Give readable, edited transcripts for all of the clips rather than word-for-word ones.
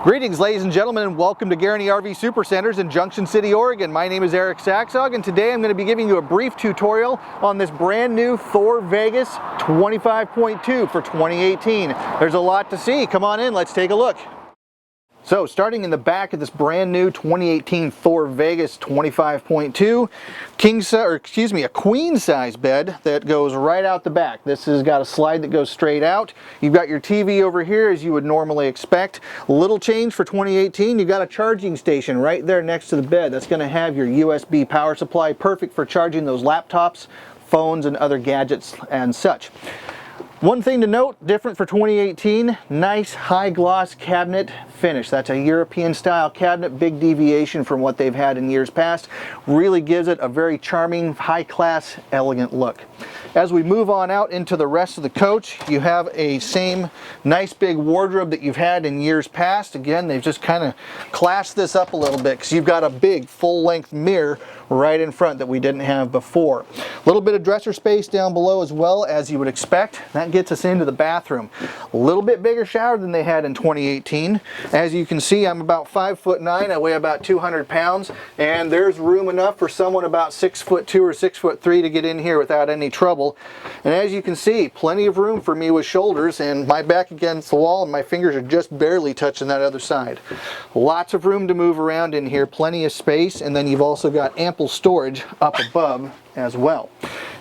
Greetings, ladies and gentlemen, and welcome to Guaranty RV Supercenters in Junction City, Oregon. My name is Erik.Sakshaug, and today I'm going to be giving you a brief tutorial on this brand new Thor Vegas 25.2 for 2018. There's a lot to see. Come on in, let's take a look. So, starting in the back of this brand new 2018 Thor Vegas 25.2, a queen size bed that goes right out the back. This has got a slide that goes straight out. You've got your TV over here as you would normally expect. Little change for 2018, you've got a charging station right there next to the bed. That's going to have your USB power supply, perfect for charging those laptops, phones, and other gadgets and such. One thing to note, different for 2018, nice high gloss cabinet finish. That's a European style cabinet, big deviation from what they've had in years past. Really gives it a very charming, high class, elegant look. As we move on out into the rest of the coach, you have a same nice big wardrobe that you've had in years past. Again, they've just kind of classed this up a little bit because you've got a big full length mirror right in front that we didn't have before. A little bit of dresser space down below as well, as you would expect. That gets us into the bathroom. A little bit bigger shower than they had in 2018. As you can see, I'm about 5'9", I weigh about 200 pounds, and there's room enough for someone about 6'2" or 6'3" to get in here without any trouble. And as you can see, plenty of room for me with shoulders and my back against the wall, and my fingers are just barely touching that other side. Lots of room to move around in here, plenty of space, and then you've also got ample storage up above as well.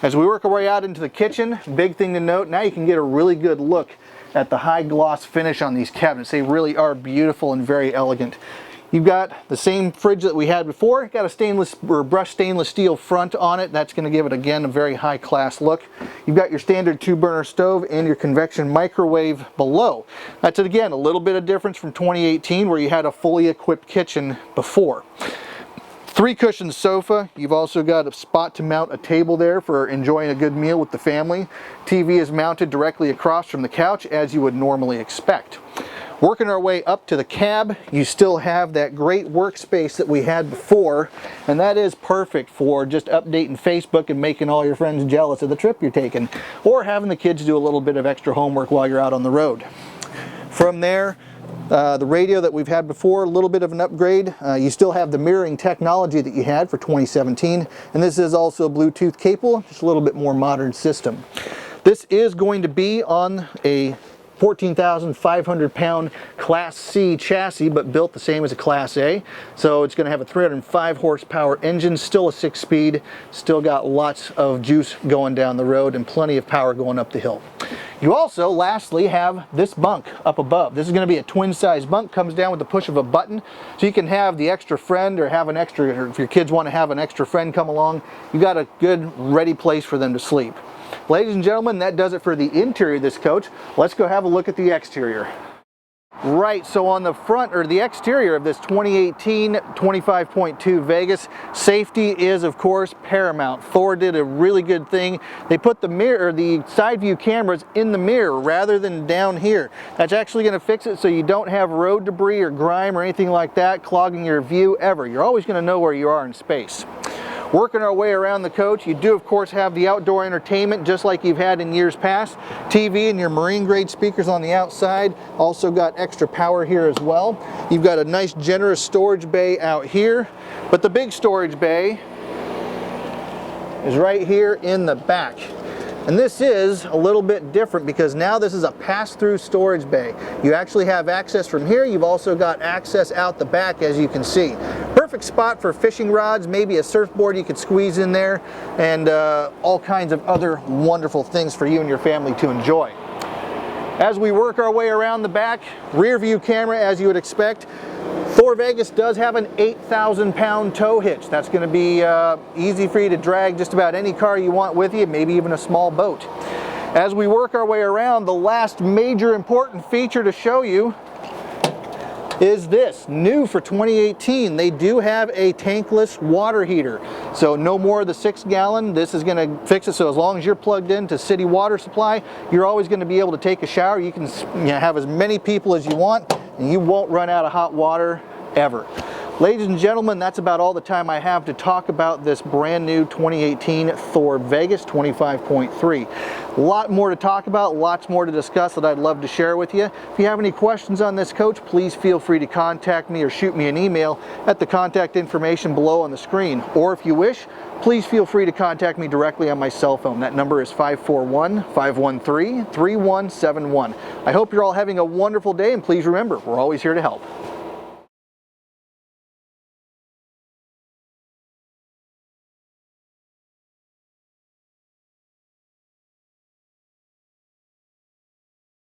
As we work our way out into the kitchen, big thing to note, now you can get a really good look at the high gloss finish on these cabinets. They really are beautiful and very elegant. You've got the same fridge that we had before. Got a stainless or brushed stainless steel front on it. That's going to give it, again, a very high class look. You've got your standard 2-burner stove and your convection microwave below. That's, again, a little bit of difference from 2018 where you had a fully equipped kitchen before. 3-cushion sofa. You've also got a spot to mount a table there for enjoying a good meal with the family. TV is mounted directly across from the couch as you would normally expect. Working our way up to the cab, you still have that great workspace that we had before, and that is perfect for just updating Facebook and making all your friends jealous of the trip you're taking, or having the kids do a little bit of extra homework while you're out on the road. From there, the radio that we've had before, a little bit of an upgrade. You still have the mirroring technology that you had for 2017, and this is also Bluetooth capable, just a little bit more modern system. This is going to be on a 14,500 pound Class C chassis, but built the same as a Class A. So it's going to have a 305 horsepower engine, still a 6-speed, still got lots of juice going down the road and plenty of power going up the hill. You also, lastly, have this bunk up above. This is going to be a twin-size bunk, comes down with the push of a button, so you can have the extra friend or have an extra, or if your kids want to have an extra friend come along, you got a good, ready place for them to sleep. Ladies and gentlemen, that does it for the interior of this coach. Let's go have a look at the exterior. Right, so on the front, or the exterior of this 2018 25.2 Vegas, safety is, of course, paramount. Thor did a really good thing. They put the mirror, the side view cameras in the mirror rather than down here. That's actually going to fix it so you don't have road debris or grime or anything like that clogging your view ever. You're always going to know where you are in space. Working our way around the coach, you do of course have the outdoor entertainment just like you've had in years past. TV and your marine grade speakers on the outside. Also got extra power here as well. You've got a nice generous storage bay out here, but the big storage bay is right here in the back. And this is a little bit different because now this is a pass-through storage bay. You actually have access from here. You've also got access out the back, as you can see. Perfect spot for fishing rods, maybe a surfboard you could squeeze in there, and all kinds of other wonderful things for you and your family to enjoy. As we work our way around the back, rear view camera as you would expect. Thor Vegas does have an 8,000 pound tow hitch. That's going to be easy for you to drag just about any car you want with you, maybe even a small boat. As we work our way around, the last major important feature to show you is this. New for 2018, they do have a tankless water heater. So no more of the 6-gallon. This is going to fix it, so as long as you're plugged into city water supply, you're always going to be able to take a shower. You can have as many people as you want, and you won't run out of hot water ever. Ladies and gentlemen, that's about all the time I have to talk about this brand new 2018 Thor Vegas 25.3. A lot more to talk about, lots more to discuss that I'd love to share with you. If you have any questions on this coach, please feel free to contact me or shoot me an email at the contact information below on the screen. Or if you wish, please feel free to contact me directly on my cell phone. That number is 541-513-3171. I hope you're all having a wonderful day, and please remember, we're always here to help.